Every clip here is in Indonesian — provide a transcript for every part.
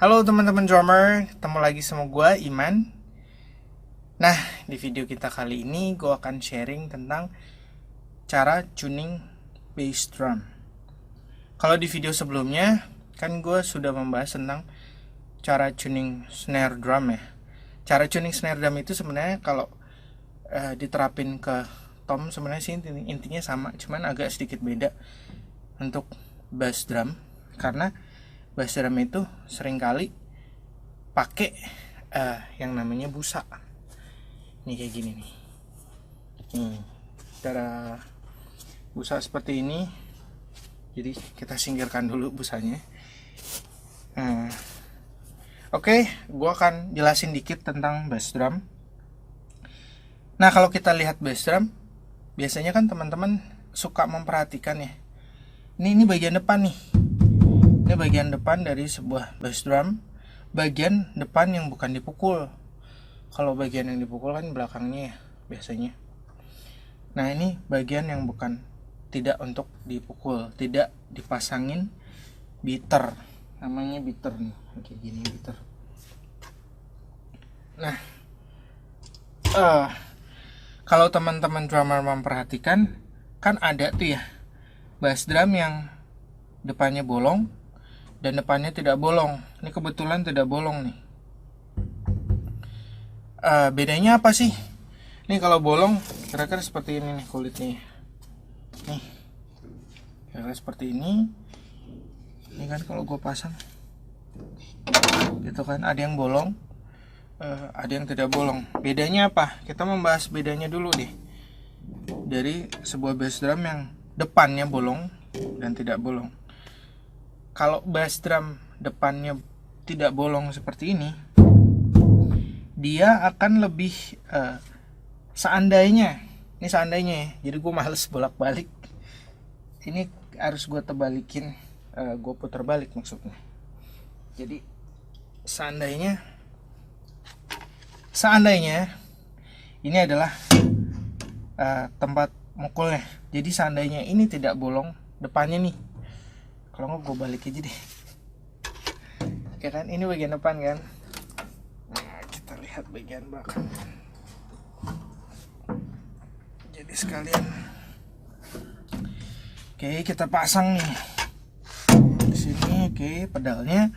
Halo teman-teman drummer, ketemu lagi sama gue Iman. Nah, di video kita kali ini gue akan sharing tentang cara tuning bass drum. Kalau di video sebelumnya kan gue sudah membahas tentang cara tuning snare drum ya. Cara tuning snare drum itu sebenarnya kalau diterapin ke tom sebenarnya sih intinya sama, cuman agak sedikit beda untuk bass drum karena bass drum itu seringkali pakai yang namanya busa. Ini kayak gini nih. Cara busa seperti ini. Jadi kita singkirkan dulu busanya. Oke, gue akan jelasin dikit tentang bass drum. Nah, kalau kita lihat bass drum, biasanya kan teman-teman suka memperhatikan ya. Ini bagian depan nih. Ini bagian depan dari sebuah bass drum, bagian depan yang bukan dipukul. Kalau bagian yang dipukul kan belakangnya ya biasanya. Nah, ini bagian yang bukan, tidak untuk dipukul, tidak dipasangin beater. Namanya beater nih, kayak gini beater. Nah, kalau teman-teman drummer memperhatikan, kan ada tuh ya bass drum yang depannya bolong dan depannya tidak bolong. Ini kebetulan tidak bolong nih. Bedanya apa sih? Nih kalau bolong kira-kira seperti ini nih kulitnya. Nih, kira-kira seperti ini. Ini kan kalau gue pasang, gitu kan, ada yang bolong, ada yang tidak bolong. Bedanya apa? Kita membahas bedanya dulu deh. Dari sebuah bass drum yang depannya bolong dan tidak bolong. Kalau bass drum depannya tidak bolong seperti ini, dia akan lebih seandainya, ini seandainya ya, jadi gue males bolak-balik, ini harus gue terbalikin, gue putar balik maksudnya. Jadi seandainya ini adalah tempat mukulnya, jadi seandainya ini tidak bolong depannya nih, kalau nggak gue balik aja deh ya kan, ini bagian depan kan. Nah, kita lihat bagian belakang. Jadi sekalian, oke, kita pasang nih di sini. Oke, pedalnya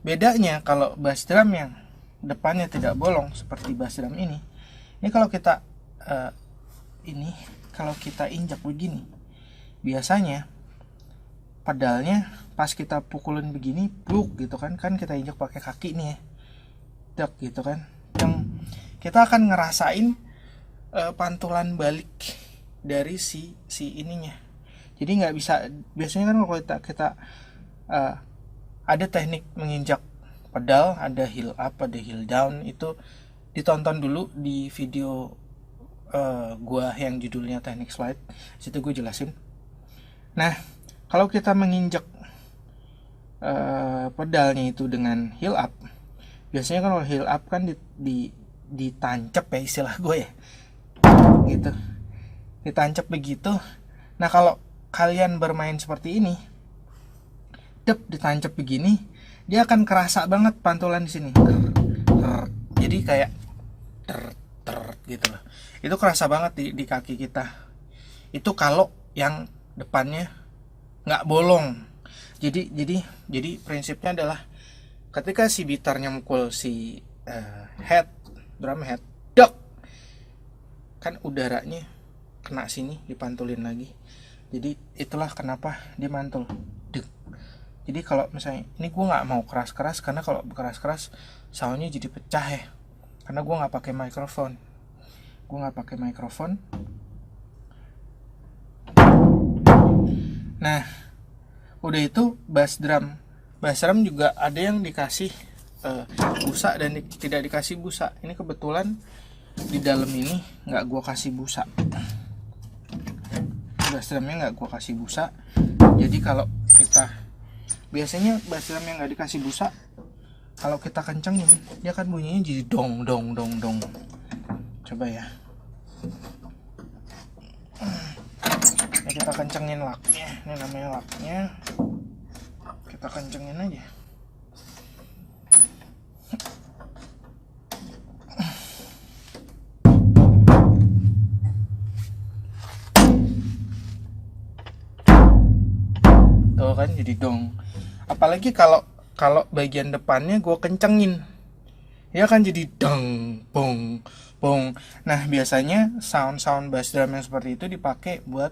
bedanya kalau bass drum yang depannya tidak bolong seperti bass drum ini kalau kita kalau kita injak begini, biasanya pedalnya pas kita pukulin begini, bluk gitu kan kita injak pakai kaki nih ya, dek gitu kan, yang kita akan ngerasain pantulan balik dari si ininya. Jadi nggak bisa, biasanya kan kalau kita ada teknik menginjak pedal, ada heel up, ada heel down, itu ditonton dulu di video gua yang judulnya teknik slide, situ gue jelasin. Nah, kalau kita menginjak pedalnya itu dengan heel up, biasanya kan kalau heel up kan ditancap ya, istilah gue ya, gitu, ditancap begitu. Nah, kalau kalian bermain seperti ini, ditancap begini, dia akan kerasa banget pantulan di sini. Jadi kayak gitu loh. Itu kerasa banget di kaki kita. Itu kalau yang depannya nggak bolong. Jadi prinsipnya adalah ketika si bitarnya mukul si drum head, dok, kan udaranya kena sini, dipantulin lagi. Jadi itulah kenapa dia mantul. Dek. Jadi kalau misalnya ini gue nggak mau keras-keras, karena kalau keras-keras soundnya jadi pecah ya. Karena gue nggak pakai mikrofon. Nah, udah itu bass drum juga ada yang dikasih busa dan tidak dikasih busa. Ini kebetulan di dalam ini nggak gue kasih busa. Bass drumnya nggak gue kasih busa. Jadi kalau kita, biasanya bass drum yang nggak dikasih busa, kalau kita kencengin dia kan bunyinya jadi dong dong dong dong. Coba ya. Ini kita kencengin laknya, ini namanya laknya. Kita kencengin aja. kan, jadi dong. Apalagi kalau bagian depannya gue kencengin, ya kan jadi dong, bong, bong. Nah biasanya sound bass drum yang seperti itu dipakai buat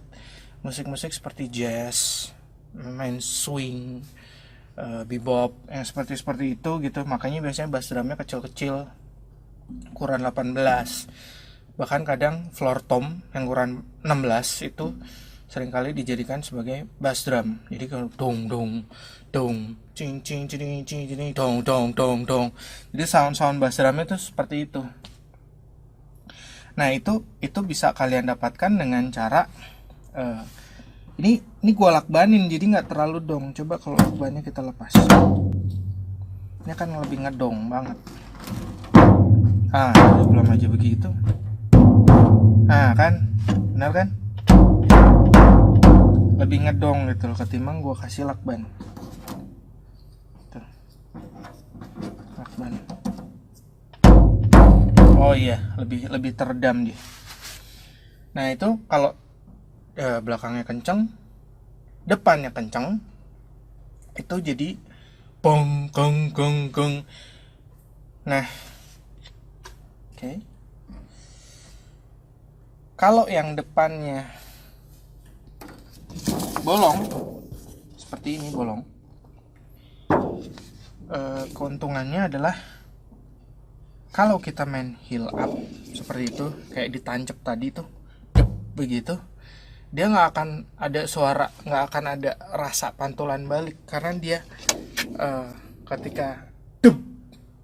musik-musik seperti jazz, main swing, bebop yang seperti itu gitu. Makanya biasanya bass drumnya kecil-kecil, ukuran 18. Bahkan kadang floor tom yang ukuran 16 itu seringkali dijadikan sebagai bass drum. Jadi kalau dong dong dong cing cing cing cing cing dong dong dong dong. Jadi sound bass drum itu seperti itu. Nah, itu bisa kalian dapatkan dengan cara ini gua lakbanin jadi nggak terlalu dong. Coba kalau lakbannya kita lepas. Ini akan lebih ngedong banget. Belum aja begitu. Nah kan, benar kan? Lebih ngedong gitu loh ketimbang gue kasih lakban. Tuh. Lakban. Oh iya, lebih teredam dia. Nah itu kalau belakangnya kenceng, depannya kenceng, itu jadi bong gong gong gong. Nah, oke. Kalau yang depannya bolong seperti ini, bolong, keuntungannya adalah kalau kita main heel up seperti itu, kayak ditancap tadi tuh, begitu, dia nggak akan ada suara, nggak akan ada rasa pantulan balik, karena dia ketika dep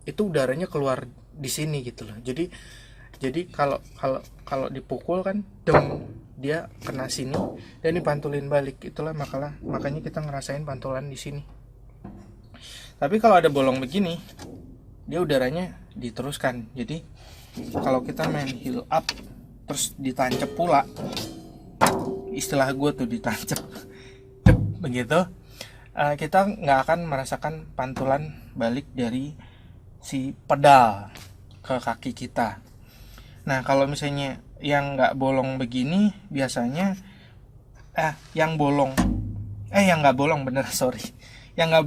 itu udaranya keluar di sini gitu loh. Jadi kalau dipukul kan dem, dia kena sini dan dipantulin balik. Itulah makanya kita ngerasain pantulan di sini. Tapi kalau ada bolong begini, dia udaranya diteruskan. Jadi kalau kita main heel up terus ditancap pula, istilah gue tuh ditancap begitu, kita nggak akan merasakan pantulan balik dari si pedal ke kaki kita. Nah kalau misalnya yang nggak bolong begini, biasanya yang nggak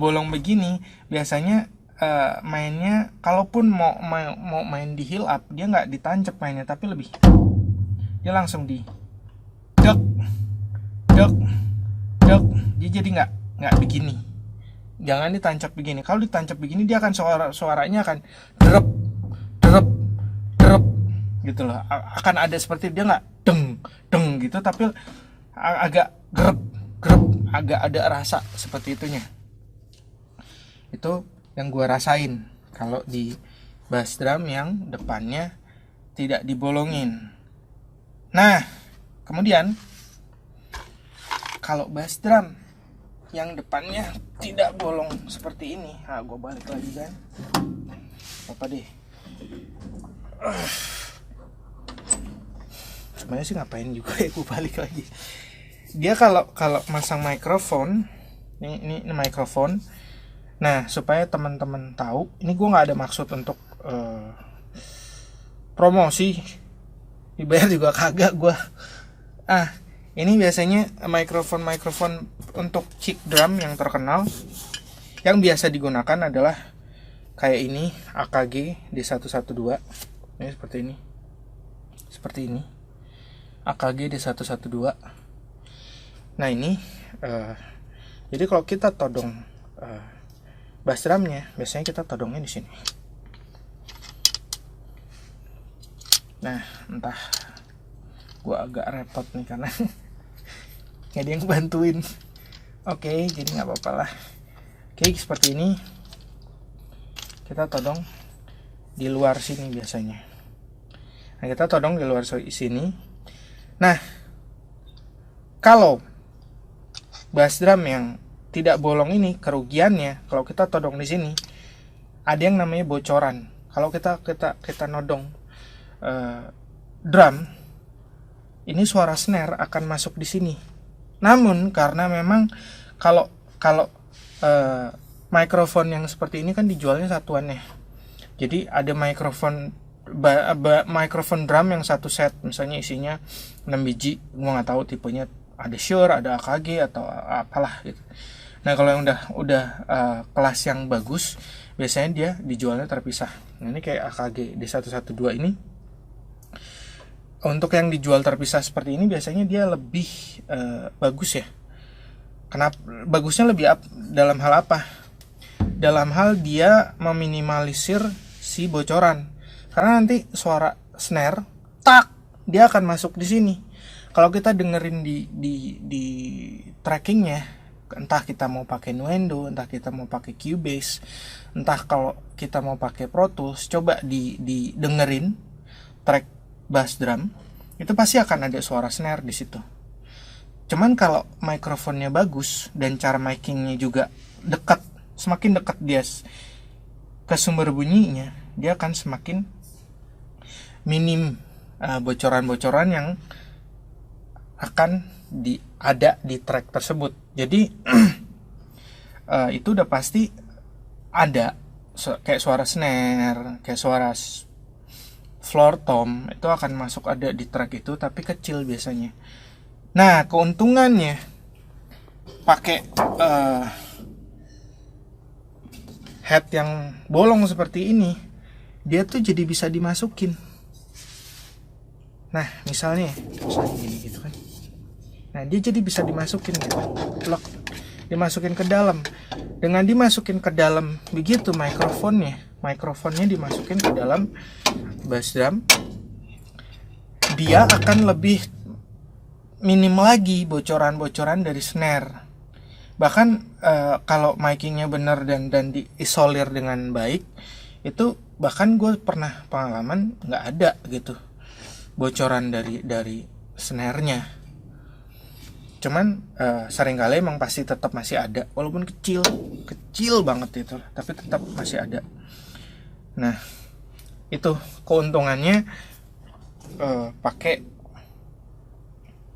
bolong begini biasanya mainnya, kalaupun mau main di heel up, dia nggak ditancap mainnya, tapi dia langsung di dek, dia jadi nggak begini. Jangan ditancap begini. Kalau ditancap begini, dia akan suaranya akan drop gitu loh. Akan ada seperti dia nggak deng gitu, tapi agak grep, agak ada rasa seperti itunya. Itu yang gua rasain kalau di bass drum yang depannya tidak dibolongin. Nah, kemudian kalau bass drum yang depannya tidak bolong seperti ini, gue balik lagi kan, apa deh, sebenarnya sih ngapain juga ya gue balik lagi. Dia kalau masang mikrofon, ini mikrofon. Nah supaya teman-teman tahu, ini gue nggak ada maksud untuk promosi, dibayar juga kagak gue. Ini biasanya mikrofon untuk kick drum yang terkenal, yang biasa digunakan adalah kayak ini, AKG D112. Ini seperti ini AKG D112. Nah ini jadi kalau kita todong bass drumnya, biasanya kita todongnya di sini. Nah entah, gua agak repot nih karena nggak ada yang bantuin. Oke, jadi nggak apa-apa lah. Oke, seperti ini kita todong di luar sini biasanya. Nah kita todong di luar sini. Nah kalau bass drum yang tidak bolong ini, kerugiannya kalau kita todong di sini, ada yang namanya bocoran. Kalau kita nodong drum, ini suara snare akan masuk di sini. Namun karena memang kalau mikrofon yang seperti ini kan dijualnya satuannya. Jadi ada mikrofon drum yang satu set, misalnya isinya 6 biji, gua nggak tahu tipenya, ada Shure, ada AKG atau apalah gitu. Nah kalau yang udah kelas yang bagus, biasanya dia dijualnya terpisah. Nah ini kayak AKG D112 ini, untuk yang dijual terpisah seperti ini biasanya dia lebih bagus ya. Kenapa bagusnya lebih dalam hal apa? Dalam hal dia meminimalisir si bocoran. Karena nanti suara snare tak dia akan masuk di sini. Kalau kita dengerin di trackingnya, entah kita mau pakai Nuendo, entah kita mau pakai Cubase, entah kalau kita mau pakai Pro Tools, coba dengerin track bass drum, itu pasti akan ada suara snare di situ. Cuman kalau mikrofonnya bagus dan cara micingnya juga dekat, semakin dekat dia ke sumber bunyinya, dia akan semakin minim bocoran-bocoran yang akan ada di track tersebut. Jadi itu udah pasti ada kayak suara snare, kayak suara floor tom itu akan masuk ada di track itu, tapi kecil biasanya. Nah keuntungannya pakai head yang bolong seperti ini, dia tuh jadi bisa dimasukin. Nah misalnya gini gitu kan, nah dia jadi bisa dimasukin gitu, lock, dimasukin ke dalam. Dengan dimasukin ke dalam begitu mikrofonnya dimasukin ke dalam bass drum, dia akan lebih minim lagi bocoran-bocoran dari snare. Bahkan kalau micingnya benar dan diisolir dengan baik, itu bahkan gue pernah pengalaman nggak ada gitu bocoran dari snare-nya. Cuman seringkali emang pasti tetap masih ada, walaupun kecil banget itu, tapi tetap masih ada. Nah itu keuntungannya pakai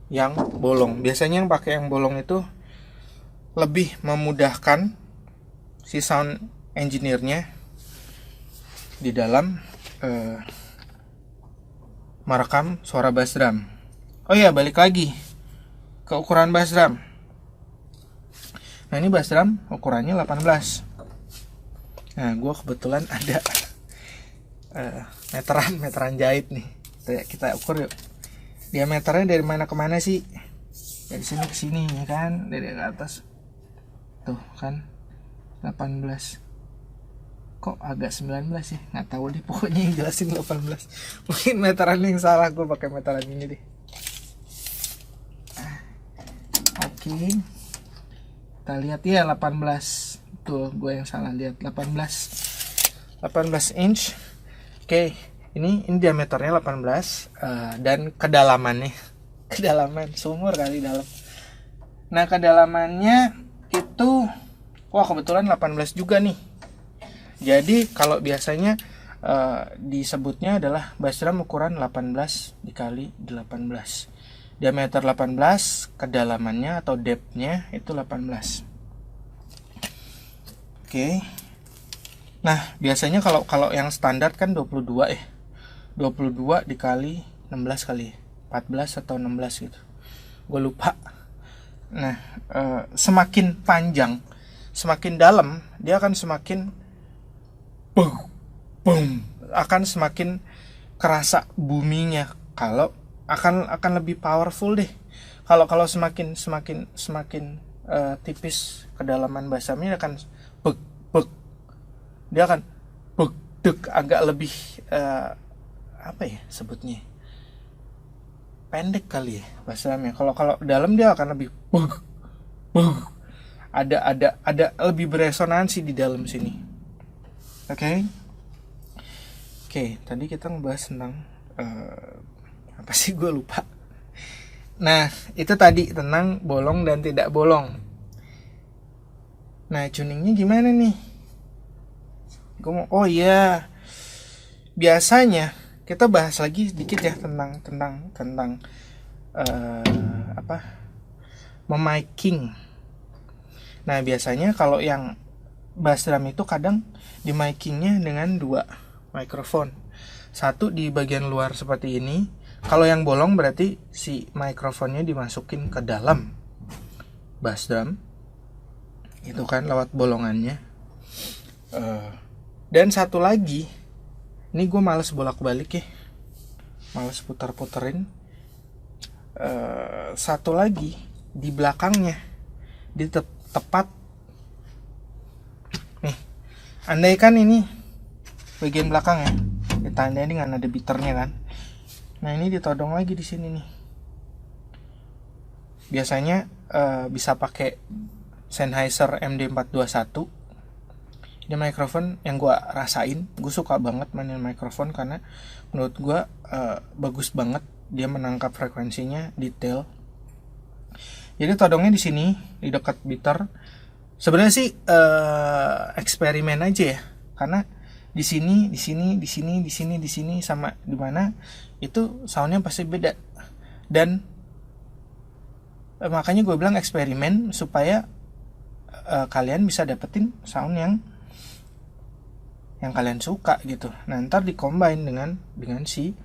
yang bolong. Biasanya yang pakai yang bolong itu lebih memudahkan si sound engineer-nya di dalam merekam suara bass drum. Oh iya, balik lagi ke ukuran bass drum. Nah ini bass drum ukurannya 18. Nah gue kebetulan ada meteran jahit nih. Kita ukur yuk. Diameternya dari mana ke mana sih? Dari sini ke sini ya kan, dari ke atas. Tuh kan 18. Kok agak 19 ya? Nggak tahu deh, pokoknya yang jelasin 18. Mungkin meteran yang salah, gue pakai meteran ini deh. Oke. Kita lihat ya 18. Tuh, gue yang salah lihat 18 inch. Oke. Ini diameternya 18 dan kedalaman sumur kali dalam. Nah kedalamannya itu kebetulan 18 juga nih. Jadi kalau biasanya disebutnya adalah bass drum ukuran 18 dikali 18. Diameter 18, kedalamannya atau depthnya itu 18. Oke. Nah biasanya kalau yang standar kan 22 22 dikali 16 kali 14 atau 16 gitu, gue lupa. Nah semakin panjang, semakin dalam, dia akan semakin boom, akan semakin kerasa buminya. Kalau akan lebih powerful deh. Kalau semakin tipis kedalaman bass drumnya akan dia akan agak lebih apa ya sebutnya, pendek kali ya bass drumnya. Kalau dalam dia akan lebih ada lebih beresonansi di dalam sini. Oke, tadi kita ngebahas tentang apa sih, gue lupa. Nah itu tadi tentang bolong dan tidak bolong. Nah tuningnya gimana nih? Oh iya, biasanya kita bahas lagi sedikit ya tentang memiking. Nah biasanya kalau yang bass drum itu kadang di micingnya dengan 2 mikrofon, satu di bagian luar seperti ini. Kalau yang bolong berarti si mikrofonnya dimasukin ke dalam bass drum, itu kan lewat bolongannya. Dan satu lagi, ini gue males bolak-balik ya, males putar-puterin. Satu lagi di belakangnya, di tepat nih, andai kan ini bagian belakang ya, ditandain dengan ada biternya kan. Nah ini ditodong lagi di sini nih. Biasanya bisa pakai Sennheiser MD421. Ini mikrofon yang gue rasain, gue suka banget mainin mikrofon karena menurut gue bagus banget, dia menangkap frekuensinya detail. Jadi todongnya di sini, di dekat biter. Sebenarnya sih eksperimen aja ya, karena di sini sama di mana itu soundnya pasti beda. Dan makanya gue bilang eksperimen supaya kalian bisa dapetin sound yang kalian suka gitu. Nah ntar dikombin dengan si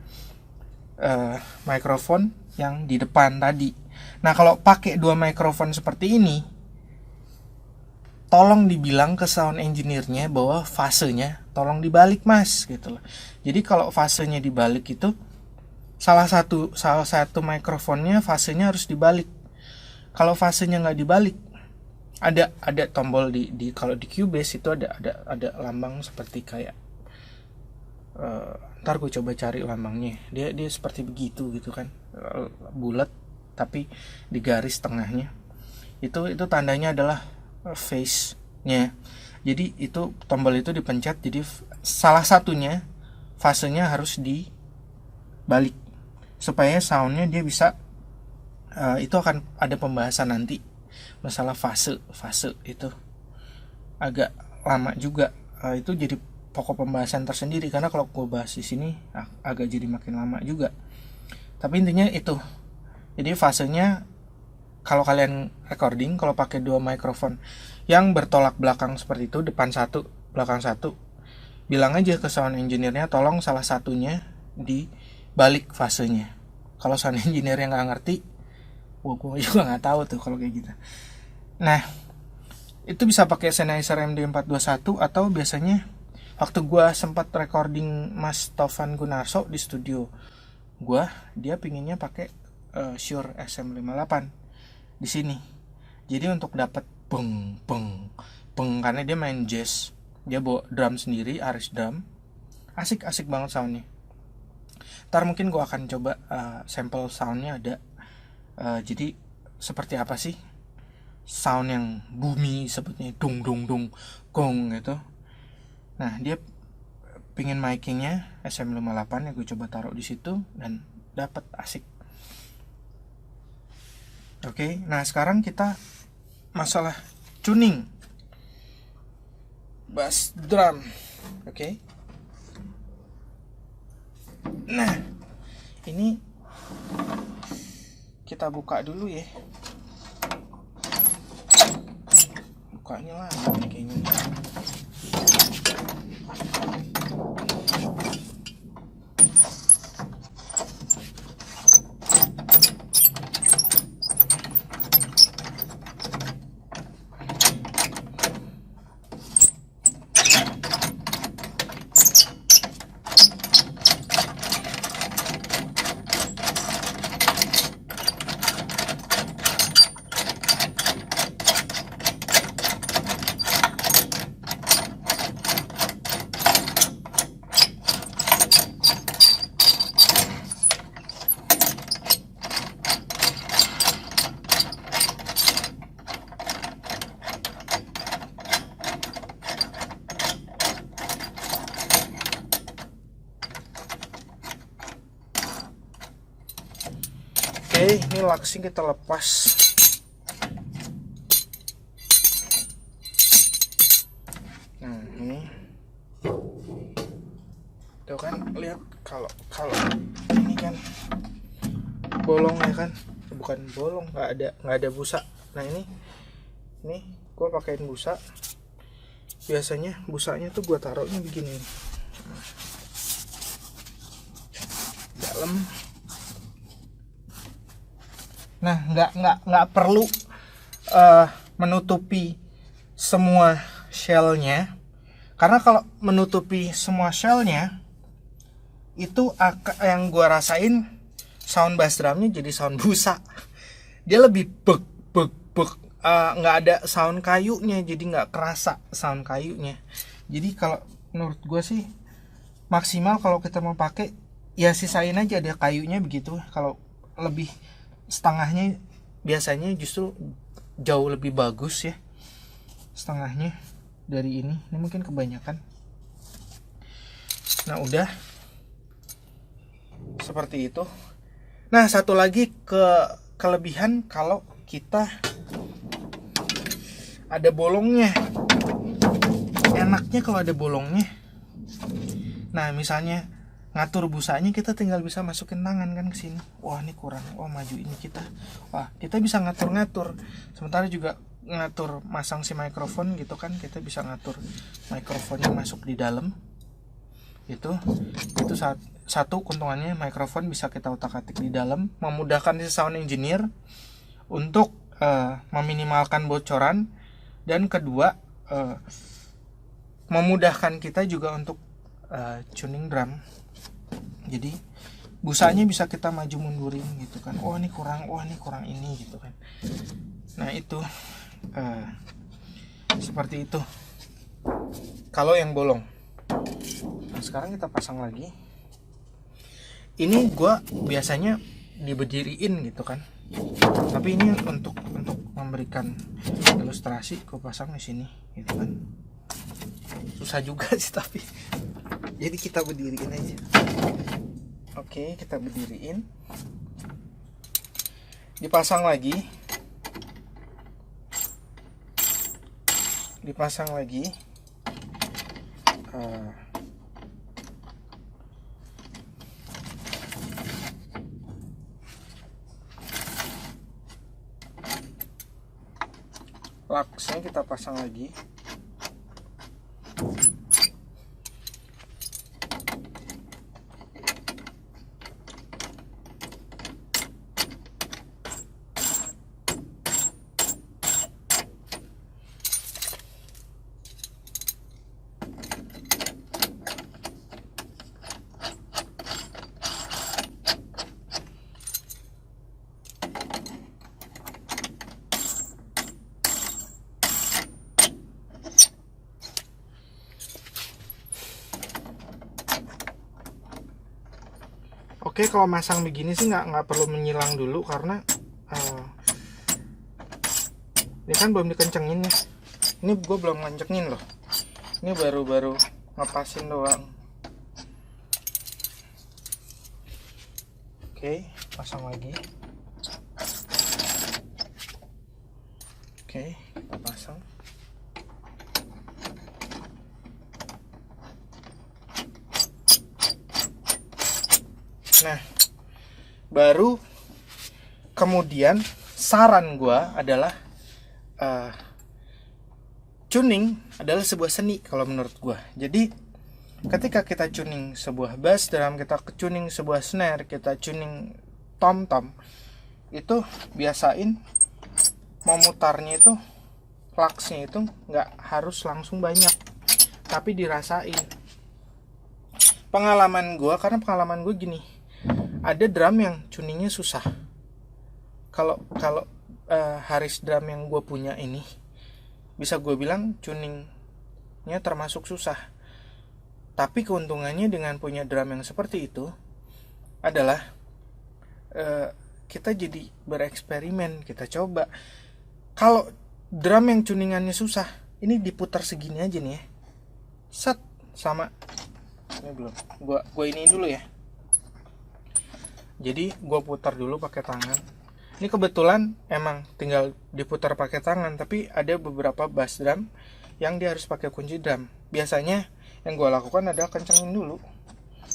mikrofon yang di depan tadi. Nah kalau pakai dua mikrofon seperti ini, tolong dibilang ke sound engineer-nya bahwa fasenya tolong dibalik mas gitu loh. Jadi kalau fasenya dibalik itu salah satu mikrofonnya fasenya harus dibalik. Kalau fasenya nggak dibalik, ada tombol di kalau di Cubase itu ada lambang seperti kayak ntar gue coba cari lambangnya. Dia seperti begitu gitu kan, bulat tapi di garis tengahnya. Itu tandanya adalah phase-nya. Jadi itu tombol itu dipencet, jadi salah satunya fasenya harus dibalik supaya soundnya dia bisa itu akan ada pembahasan nanti masalah fase itu agak lama juga. Itu jadi pokok pembahasan tersendiri karena kalau gue bahas di sini agak jadi makin lama juga. Tapi intinya itu. Jadi fasenya kalau kalian recording, kalau pakai dua mikrofon yang bertolak belakang seperti itu, depan satu, belakang satu, bilang aja ke sound engineer-nya tolong salah satunya dibalik fasenya. Kalau sound engineer yang nggak ngerti, gue juga nggak tahu tuh kalau kayak gitu. Nah, itu bisa pakai Sennheiser MD421 atau biasanya waktu gue sempat recording Mas Tovan Gunarso di studio gue, dia pinginnya pakai Shure SM58 di sini. Jadi untuk dapat beng karena dia main jazz, dia bawa drum sendiri, Aris drum, asik banget soundnya. Ntar mungkin gue akan coba sampel soundnya ada. Jadi seperti apa sih sound yang bumi sebutnya dung gong gitu. Nah dia pingin micingnya SM58 ya, gue coba taruh di situ dan dapat asik. Oke, nah sekarang kita masalah tuning bass drum. Oke. Nah ini kita buka dulu ya. Bukanya lama nih kayaknya. Oke, ini laksing kita lepas. Nah, ini tuh kan, lihat kalau ini kan bolong ya kan, bukan bolong, nggak ada busa. Nah ini gue pakein busa. Biasanya busanya tuh gue taruhnya begini, dalam. Nah nggak perlu menutupi semua shellnya, karena kalau menutupi semua shellnya itu yang gua rasain sound bass drumnya jadi sound busa. Dia lebih bek bek bek, nggak ada sound kayunya, jadi nggak kerasa sound kayunya. Jadi kalau menurut gua sih maksimal kalau kita mau pakai ya sisain aja ada kayunya begitu. Kalau lebih setengahnya biasanya justru jauh lebih bagus ya, setengahnya dari ini mungkin kebanyakan. Nah udah seperti itu. Nah satu lagi kelebihan kalau kita ada bolongnya, enaknya kalau ada bolongnya. Nah misalnya ngatur busanya, kita tinggal bisa masukin tangan kan ke sini. Wah ini kurang, wah maju ini kita. Wah kita bisa ngatur-ngatur. Sementara juga ngatur masang si mikrofon gitu kan, kita bisa ngatur mikrofonnya masuk di dalam. Itu satu keuntungannya, mikrofon bisa kita utak-atik di dalam, memudahkan si sound engineer untuk meminimalkan bocoran, dan kedua memudahkan kita juga untuk tuning drum. Jadi busanya bisa kita maju mundurin gitu kan. Oh ini kurang, wah ini kurang ini gitu kan. Nah itu seperti itu kalau yang bolong. Nah sekarang kita pasang lagi. Ini gua biasanya diberdiriin gitu kan, tapi ini untuk memberikan ilustrasi gua pasang di sini gitu kan. Susah juga sih tapi jadi kita berdiriin aja. Oke, kita berdiriin, dipasang lagi, lugsnya kita pasang lagi. Oke, kalau masang begini sih nggak perlu menyilang dulu, karena ini kan belum dikencengin ya. Ini gue belum ngencengin loh. Ini baru ngepasin doang. Oke, pasang lagi. Oke, kita pasang. Nah, baru kemudian saran gue adalah tuning adalah sebuah seni kalau menurut gue. Jadi ketika kita tuning sebuah bass drum, kita tuning sebuah snare, kita tuning tom-tom, itu biasain memutarnya itu, lugsnya itu nggak harus langsung banyak, tapi dirasain. Pengalaman gue gini, ada drum yang tuningnya susah. Kalau Harris drum yang gue punya ini, bisa gue bilang tuningnya termasuk susah. Tapi keuntungannya dengan punya drum yang seperti itu adalah kita jadi bereksperimen, kita coba. Kalau drum yang tuningannya susah, ini diputar segini aja nih ya, set, sama ini belum. Gue iniin dulu ya. Jadi gue putar dulu pakai tangan. Ini kebetulan emang tinggal diputar pakai tangan, tapi ada beberapa bass drum yang dia harus pakai kunci drum. Biasanya yang gue lakukan adalah kencengin dulu,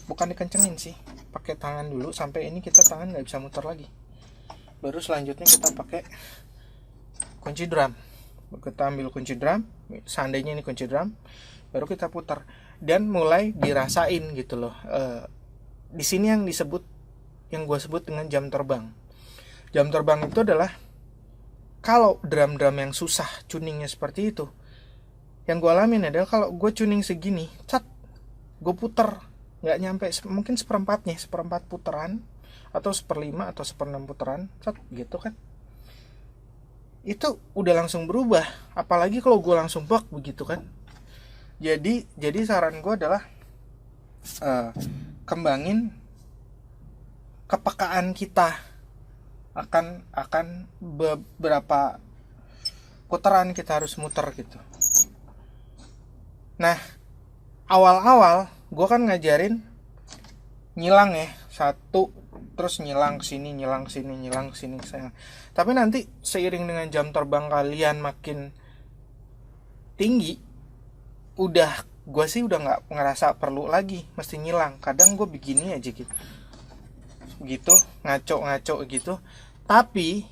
bukan dikencengin sih, pakai tangan dulu sampai ini kita tangan nggak bisa muter lagi. Baru selanjutnya kita pakai kunci drum. Kita ambil kunci drum, seandainya ini kunci drum, baru kita putar dan mulai dirasain gitu loh. Di sini yang gue sebut dengan jam terbang. Jam terbang itu adalah kalau drum-drum yang susah tuningnya seperti itu, yang gue alamin adalah kalau gue tuning segini, cat, gue puter nggak nyampe mungkin seperempat putaran, atau 1/5 atau 1/6 putaran, cat gitu kan, itu udah langsung berubah. Apalagi kalau gue langsung bak begitu kan. Jadi saran gue adalah kembangin kepekaan kita akan beberapa putaran kita harus muter gitu. Nah, awal-awal gue kan ngajarin nyilang ya, satu, terus nyilang kesini, nyilang kesini, nyilang kesini. Tapi nanti seiring dengan jam terbang kalian makin tinggi, gue sih udah nggak ngerasa perlu lagi mesti nyilang. Kadang gue begini aja gitu, ngaco gitu. Tapi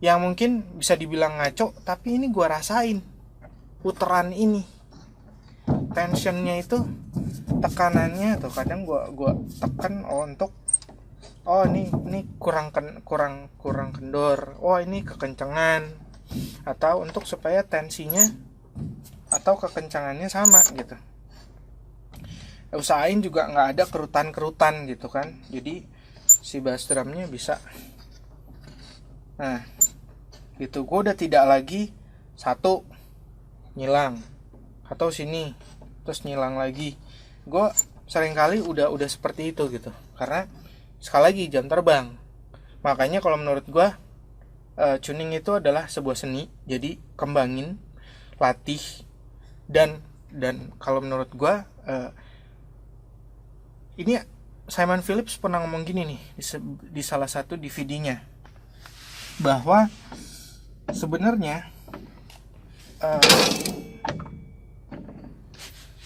yang mungkin bisa dibilang ngaco, tapi ini gue rasain putaran ini, tensionnya itu, tekanannya tuh kadang gue tekan untuk ini kurang kendor, ini kekencengan, atau untuk supaya tensinya atau kekencangannya sama gitu. Usahain juga nggak ada kerutan gitu kan, jadi si bass drumnya bisa. Nah gitu, gue udah tidak lagi satu nyilang atau sini terus nyilang lagi. Gue seringkali udah seperti itu gitu, karena sekali lagi jam terbang. Makanya kalau menurut gue tuning itu adalah sebuah seni, jadi kembangin, latih, dan kalau menurut gue ini Simon Phillips pernah ngomong gini nih di salah satu DVD-nya, bahwa sebenarnya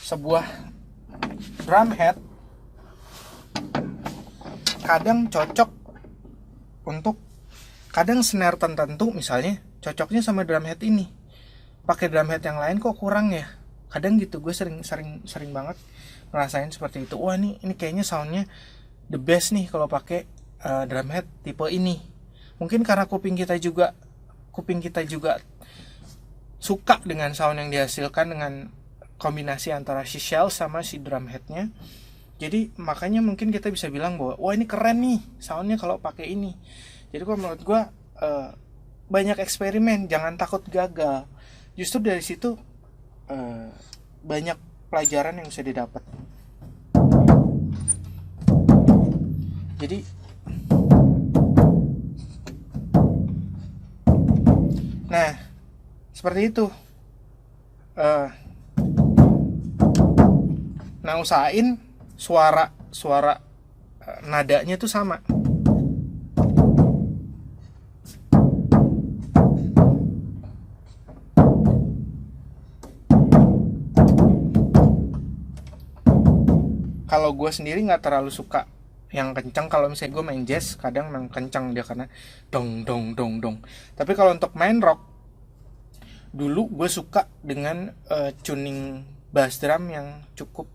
sebuah drum head kadang cocok untuk, kadang snare tertentu misalnya cocoknya sama drum head ini, pakai drum head yang lain kok kurang ya. Kadang gitu, gue sering banget ngerasain seperti itu. Wah ini kayaknya soundnya the best nih kalau pakai drum head tipe ini. Mungkin karena kuping kita juga suka dengan sound yang dihasilkan dengan kombinasi antara si shell sama si drum headnya. Jadi makanya mungkin kita bisa bilang bahwa wah ini keren nih soundnya kalau pakai ini. Jadi kalau menurut gue banyak eksperimen, jangan takut gagal. Justru dari situ banyak pelajaran yang bisa didapat. Jadi nah seperti itu. Nah usahain suara nadanya tuh sama. Kalau gue sendiri nggak terlalu suka yang kencang. Kalau misalnya gue main jazz kadang memang kencang dia karena dong. Tapi kalau untuk main rock, dulu gue suka dengan tuning bass drum yang cukup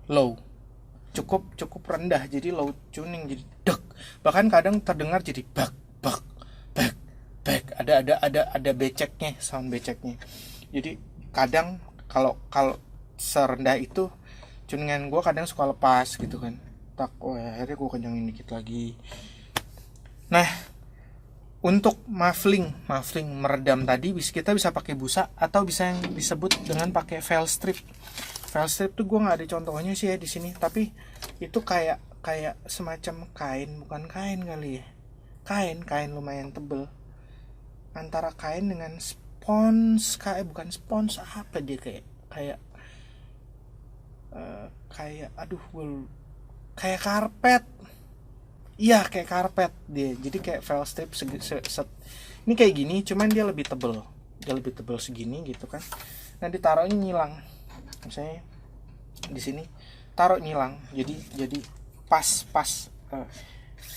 low, cukup rendah, jadi low tuning, jadi dek, bahkan kadang terdengar jadi bak, ada beceknya, sound beceknya. Jadi kadang kalau serendah itu tuningan gue kadang suka lepas gitu kan, akhirnya gue kencangin dikit lagi. Nah untuk muffling meredam tadi kita bisa pakai busa, atau bisa yang disebut dengan pakai veil strip. Veil strip tuh gue nggak ada contohnya sih ya di sini, tapi itu kayak semacam kain, bukan kain kali ya, kain lumayan tebel, antara kain dengan spons, bukan spons, apa dia, kayak kayak karpet. Iya kayak karpet dia, jadi kayak veil strip ini kayak gini, cuman dia lebih tebel segini gitu kan. Nah ditaruhnya nyilang, misalnya di sini taruh nyilang, jadi pas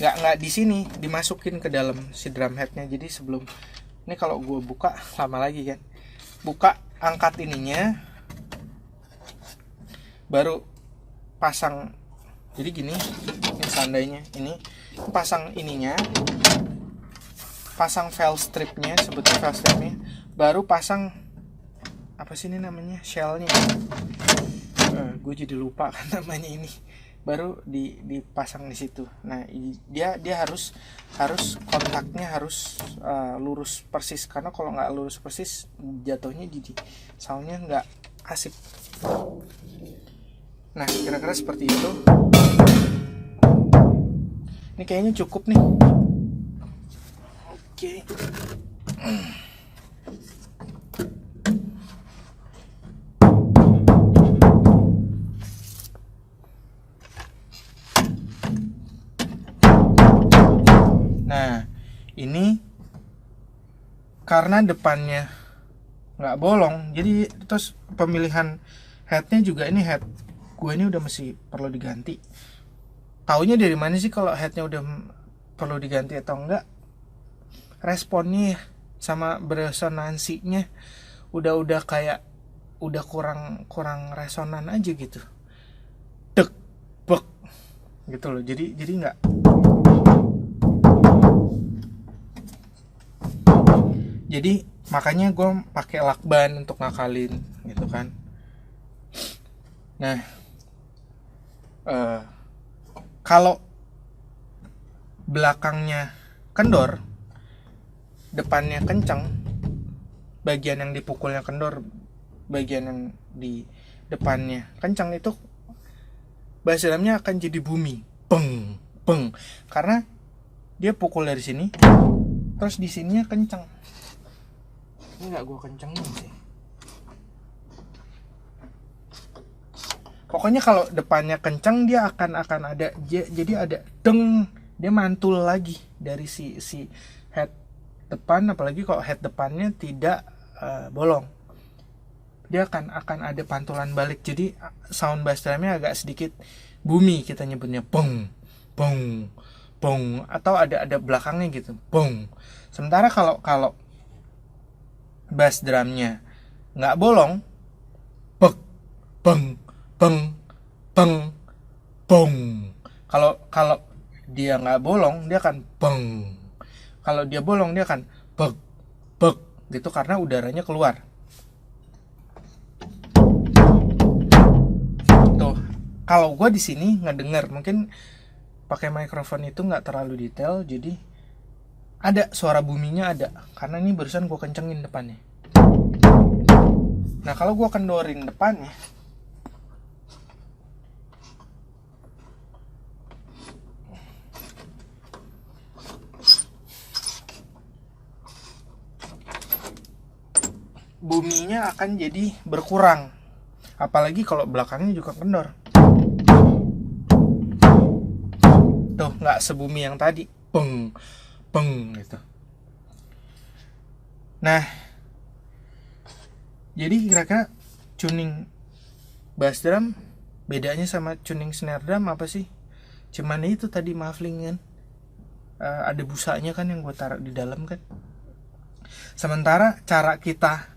nggak di sini, dimasukin ke dalam si drum headnya. Jadi sebelum ini kalau gue buka lama lagi kan, buka angkat ininya baru pasang. Jadi gini, ini seandainya ini pasang ininya, pasang veil stripnya, sebetulnya veil stripnya, baru pasang apa sih ini namanya, shellnya. Gue jadi lupa kan namanya ini, baru dipasang di situ. Nah dia harus kontaknya harus lurus persis, karena kalau nggak lurus persis jatuhnya jadi soundnya nggak asik. Nah kira-kira seperti itu. Ini kayaknya cukup nih. Oke. Nah, ini karena depannya nggak bolong, jadi terus pemilihan headnya juga, ini head gue ini udah mesti perlu diganti. Taunya dari mana sih kalau headnya udah perlu diganti atau enggak? Responnya sama beresonansinya udah kayak udah kurang resonan aja gitu, dek bek gitu loh. Jadi nggak. Jadi makanya gue pakai lakban untuk ngakalin gitu kan. Nah kalau belakangnya kendor, depannya kencang, bagian yang dipukulnya kendor, bagian yang di depannya kencang, itu bass drumnya akan jadi bumi, peng peng, karena dia pukul dari sini, terus di sininya kencang. Ini nggak gue kencengin sih. Pokoknya kalau depannya kencang dia akan ada, jadi ada deng, dia mantul lagi dari si head depan. Apalagi kalau head depannya tidak bolong, dia akan ada pantulan balik. Jadi sound bass drumnya agak sedikit bumi, kita nyebutnya bong bong bong, atau ada belakangnya gitu, bong. Sementara kalau bass drumnya nggak bolong, bek beng beng beng bong. Kalau dia nggak bolong dia akan beng, kalau dia bolong dia akan bek bek gitu, karena udaranya keluar tuh. Kalau gue di sini ngedenger, mungkin pakai mikrofon itu nggak terlalu detail, jadi ada suara buminya ada, karena ini barusan gue kencengin depannya. Nah kalau gue kendorin depannya, buminya akan jadi berkurang. Apalagi kalau belakangnya juga kendor, tuh nggak sebumi yang tadi, beng beng gitu. Nah jadi kira-kira tuning bass drum bedanya sama tuning snare drum apa sih? Cuman itu tadi muffling kan, ada busanya kan yang gue taruh di dalam kan. Sementara cara kita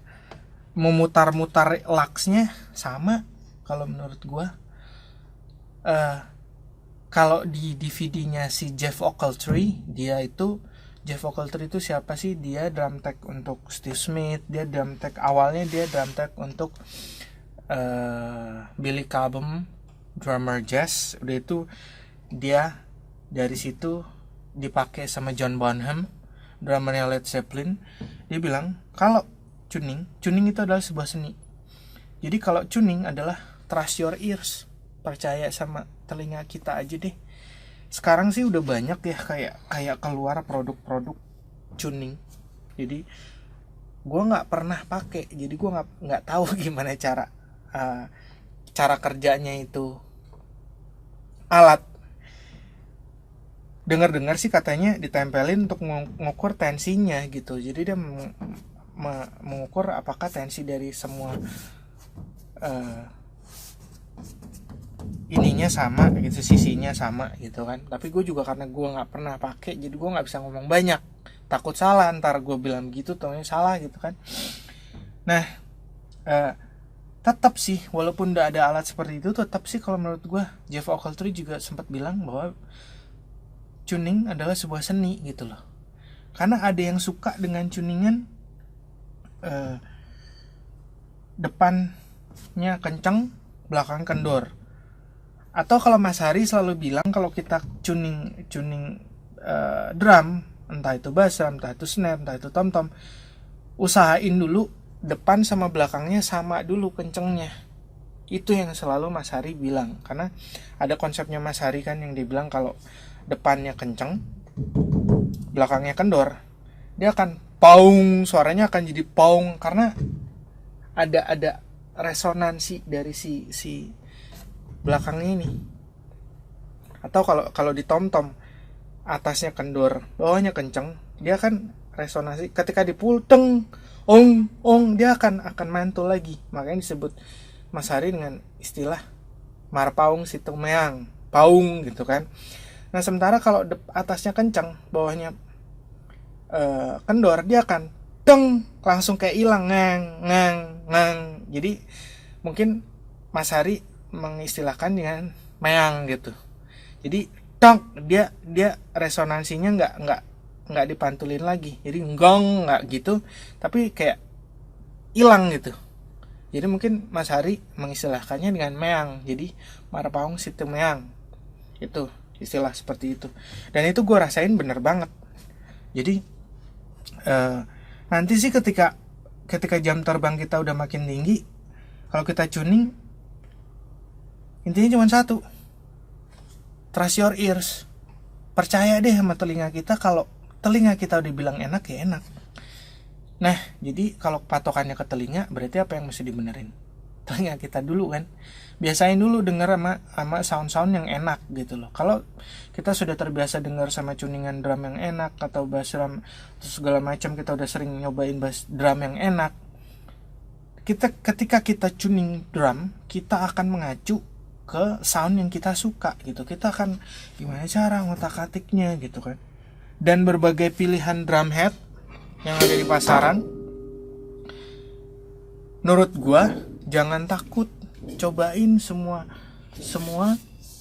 memutar-mutar lugsnya sama kalau menurut gue. Kalau di DVD-nya si Jeff Ockeltree, Jeff Ockeltree itu siapa sih? Dia drum tech untuk Steve Smith, dia drum tech awalnya, dia drum tech untuk Billy Cobham, drummer jazz. Udah itu dia dari situ dipakai sama John Bonham, drummernya Led Zeppelin. Dia bilang kalau tuning itu adalah sebuah seni. Jadi kalau tuning adalah trust your ears, percaya sama telinga kita aja deh. Sekarang sih udah banyak ya kayak keluar produk-produk tuning. Jadi gue nggak pernah pakai, jadi gue nggak tahu gimana cara kerjanya itu alat. Dengar sih katanya ditempelin untuk mengukur tensinya gitu. Jadi dia mengukur apakah tensi dari semua ininya sama gitu, sisinya sama gitu kan. Tapi gue juga karena gue nggak pernah pakai, jadi gue nggak bisa ngomong banyak, takut salah, ntar gue bilang gitu taunya salah gitu kan. Nah tetap sih walaupun udah ada alat seperti itu, tetap sih kalau menurut gue Jeff Ockeltree juga sempat bilang bahwa tuning adalah sebuah seni gitu loh. Karena ada yang suka dengan tuningan depannya kenceng, belakang kendor. Atau kalau Mas Hari selalu bilang kalau kita tuning drum, entah itu bass drum, entah itu snare, entah itu tom-tom, usahain dulu depan sama belakangnya sama dulu kencengnya. Itu yang selalu Mas Hari bilang. Karena ada konsepnya Mas Hari kan yang dibilang kalau depannya kenceng, belakangnya kendor, dia akan paung, suaranya akan jadi paung karena ada resonansi dari si belakangnya ini. Atau kalau di tom-tom atasnya kendor, bawahnya kenceng, dia kan resonansi ketika dipulteng ong dia akan mantul lagi. Makanya disebut Mas Hari dengan istilah marpaung situmeang, paung gitu kan. Nah, sementara kalau atasnya kenceng, bawahnya kendor, dia akan deng, langsung kayak hilang ngang. Jadi mungkin Mas Hari mengistilahkan dengan meang gitu. Jadi dia resonansinya nggak dipantulin lagi. Jadi nggong nggak gitu, tapi kayak hilang gitu. Jadi mungkin Mas Hari mengistilahkannya dengan meang. Jadi marpaung situ meang. Itu istilah seperti itu. Dan itu gue rasain bener banget. Jadi nanti sih ketika jam terbang kita udah makin tinggi, kalau kita tuning, intinya cuma satu, trust your ears. Percaya deh sama telinga kita. Kalau telinga kita udah bilang enak, ya enak. Nah, jadi kalau patokannya ke telinga, berarti apa yang mesti dibenerin? Telinga kita dulu kan. Biasain dulu denger sama sound-sound yang enak gitu loh. Kalau kita sudah terbiasa denger sama tuningan drum yang enak atau bass drum terus segala macam, kita udah sering nyobain bass drum yang enak, ketika kita tuning drum, kita akan mengacu ke sound yang kita suka gitu. Kita akan gimana cara ngotak-atiknya gitu kan. Dan berbagai pilihan drum head yang ada di pasaran, menurut gua jangan takut, cobain semua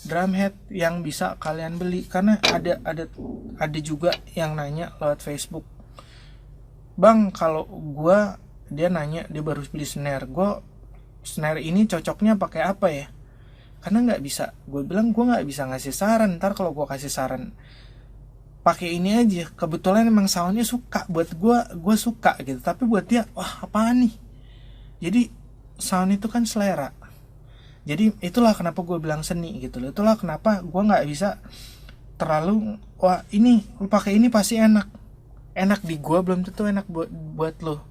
drum head yang bisa kalian beli. Karena ada juga yang nanya lewat Facebook, bang, kalau dia nanya, dia baru beli snare, snare ini cocoknya pakai apa ya? Karena nggak bisa, gue bilang gue nggak bisa ngasih saran. Ntar kalau gue kasih saran pakai ini aja, kebetulan emang soundnya suka, buat gue suka gitu, tapi buat dia wah apaan nih. Jadi sound itu kan selera. Jadi itulah kenapa gue bilang seni gitu loh. Itulah kenapa gue nggak bisa terlalu wah ini lu pakai ini pasti enak di gue, belum tentu enak buat lo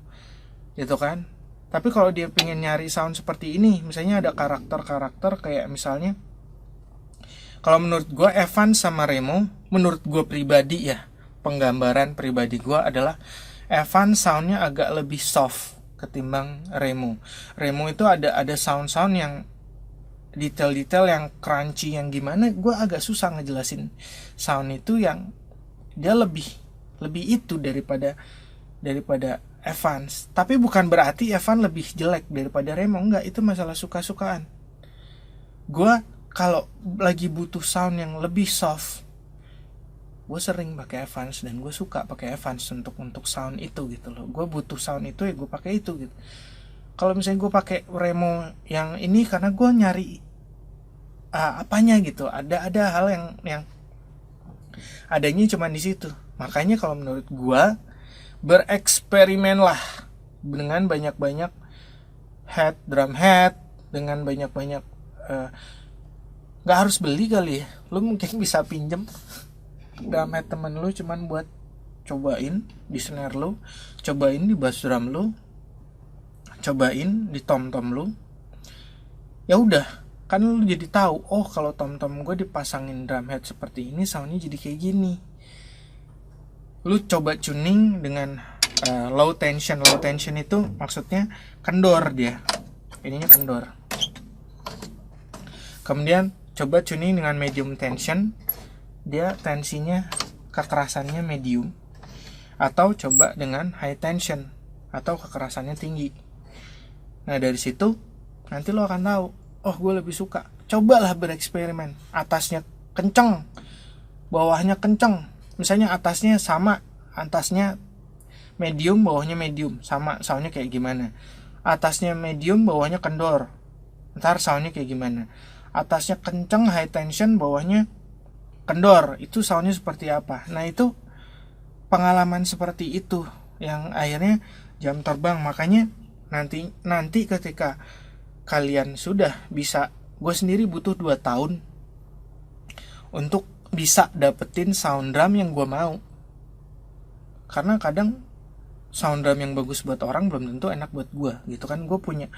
gitu kan. Tapi kalau dia pengen nyari sound seperti ini, misalnya ada karakter kayak misalnya, kalau menurut gue Evan sama Remo, menurut gue pribadi ya, penggambaran pribadi gue adalah Evan soundnya agak lebih soft ketimbang Remo. Remo itu ada sound yang detail-detail yang crunchy, yang gimana, gue agak susah ngejelasin sound itu, yang dia lebih itu daripada Evans. Tapi bukan berarti Evan lebih jelek daripada Remo, enggak, itu masalah suka-sukaan. Gue kalau lagi butuh sound yang lebih soft, gue sering pakai Evans, dan gue suka pakai Evans untuk sound itu gitu loh. Gue butuh sound itu ya gue pakai itu gitu. Kalau misalnya gue pakai Remo yang ini karena gue nyari apanya gitu, ada hal yang adanya cuma di situ. Makanya kalau menurut gue, bereksperimenlah dengan banyak-banyak drum head, dengan banyak-banyak nggak harus beli kali ya, lu mungkin bisa pinjem drum head temen lu cuman buat cobain di snare lu, cobain di bass drum lu, cobain di tom-tom lu. Ya udah, kan lu jadi tahu, oh kalau tom-tom gue dipasangin drum head seperti ini, soundnya jadi kayak gini. Lu coba tuning dengan low tension itu maksudnya kendor, dia ininya kendor. Kemudian coba tuning dengan medium tension, dia tensinya, kekerasannya medium. Atau coba dengan high tension atau kekerasannya tinggi. Nah dari situ nanti lo akan tahu, oh gue lebih suka. Cobalah bereksperimen, atasnya kenceng, bawahnya kenceng. Misalnya atasnya sama, atasnya medium, bawahnya medium, sama soundnya kayak gimana. atasnya medium, bawahnya kendor, ntar soundnya kayak gimana. Atasnya kenceng high tension, bawahnya kendor, itu soundnya seperti apa. Nah itu pengalaman seperti itu yang akhirnya jam terbang. Makanya nanti ketika kalian sudah bisa, gue sendiri butuh 2 tahun untuk bisa dapetin sound drum yang gue mau. Karena kadang sound drum yang bagus buat orang belum tentu enak buat gue gitu kan. Gue punya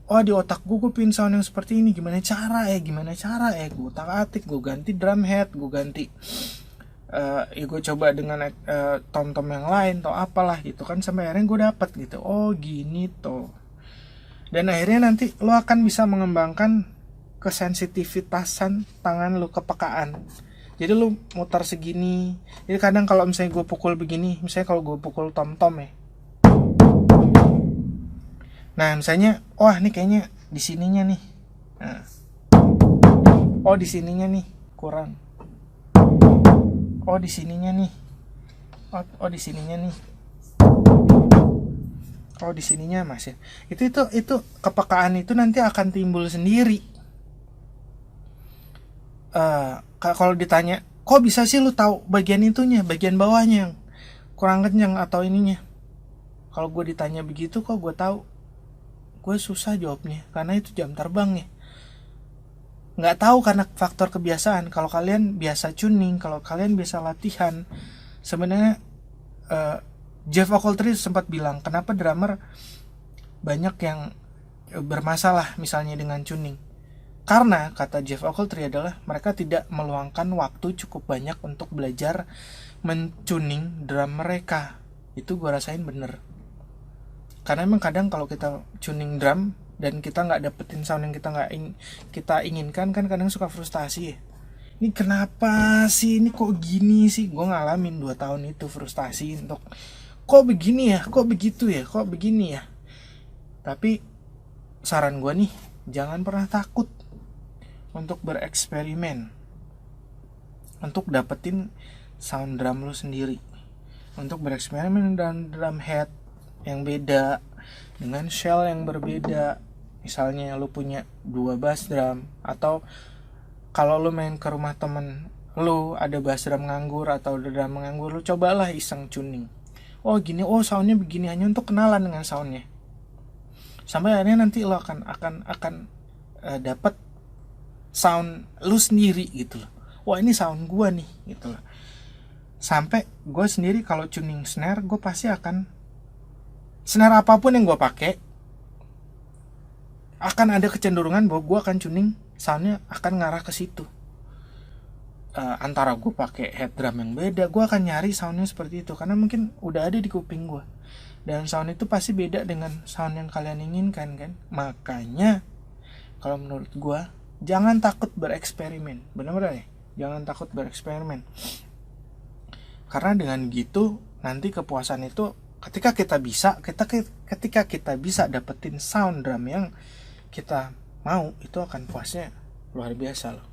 oh di otak gue pengen sound yang seperti ini, gimana cara gue utak-atik, gue ganti drum head, gue ganti ya gue coba dengan tom-tom yang lain atau apalah gitu kan, sampai akhirnya gue dapet gitu, oh gini tuh. Dan akhirnya nanti lo akan bisa mengembangkan kesensitivitasan tangan lo, kepekaan. Jadi lu muter segini. Jadi kadang kalau misalnya gue pukul begini, misalnya kalau gue pukul tom-tom ya. Nah misalnya, wah ini kayaknya di sininya nih. Nah. Oh di sininya nih kurang. Oh di sininya nih. Oh di sininya nih. Oh di sininya masih. Itu kepekaan itu nanti akan timbul sendiri. Kalau ditanya, kok bisa sih lu tahu bagian itunya, bagian bawahnya yang kurang kencang atau ininya? Kalau gue ditanya begitu, kok gue tahu? Gue susah jawabnya, karena itu jam terbang ya. Nggak tahu karena faktor kebiasaan. Kalau kalian biasa tuning, kalau kalian biasa latihan, sebenarnya Jeff Ockeltree sempat bilang, kenapa drummer banyak yang bermasalah misalnya dengan tuning. Karena kata Jeff Ockeltree adalah mereka tidak meluangkan waktu cukup banyak untuk belajar mentuning drum mereka. Itu gue rasain bener. Karena emang kadang kalau kita tuning drum dan kita nggak dapetin sound yang kita inginkan, kan kadang suka frustasi ya. Ini kenapa sih? Ini kok gini sih? Gue ngalamin 2 tahun itu frustasi untuk kok begini ya? Kok begitu ya? Kok begini ya? Tapi saran gue nih, jangan pernah takut untuk bereksperimen, untuk dapetin sound drum lu sendiri, untuk bereksperimen dengan drum head yang beda, dengan shell yang berbeda. Misalnya lu punya 2 bass drum, atau kalau lu main ke rumah temen lu ada bass drum nganggur atau ada drum nganggur, lu cobalah iseng tuning. Oh gini, oh soundnya begini, hanya untuk kenalan dengan soundnya. Sampai akhirnya nanti lo akan dapat sound lu sendiri gitu loh. Wah ini sound gue nih gitu loh. Sampai gue sendiri kalau tuning snare, gue pasti akan snare apapun yang gue pakai akan ada kecenderungan bahwa gue akan tuning soundnya akan ngarah ke situ. Antara gue pakai head drum yang beda, gue akan nyari soundnya seperti itu karena mungkin udah ada di kuping gue. Dan sound itu pasti beda dengan sound yang kalian inginkan kan. Makanya kalau menurut gue, jangan takut bereksperimen. Benar-benar ya, jangan takut bereksperimen. Karena dengan gitu nanti kepuasan itu ketika kita bisa dapetin sound drum yang kita mau, itu akan puasnya luar biasa loh.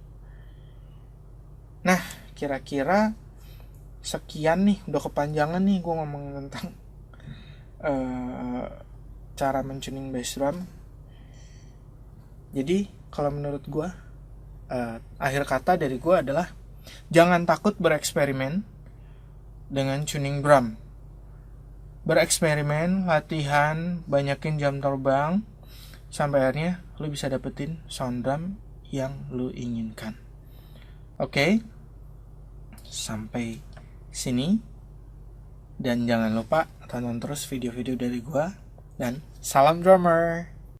Nah kira-kira sekian nih, udah kepanjangan nih gue ngomong tentang cara mentuning bass drum. Jadi kalau menurut gue, akhir kata dari gue adalah jangan takut bereksperimen dengan tuning drum. Bereksperimen, latihan, banyakin jam terbang, sampai akhirnya lu bisa dapetin sound drum yang lu inginkan. Oke, sampai sini. Dan jangan lupa tonton terus video-video dari gue. Dan salam drummer.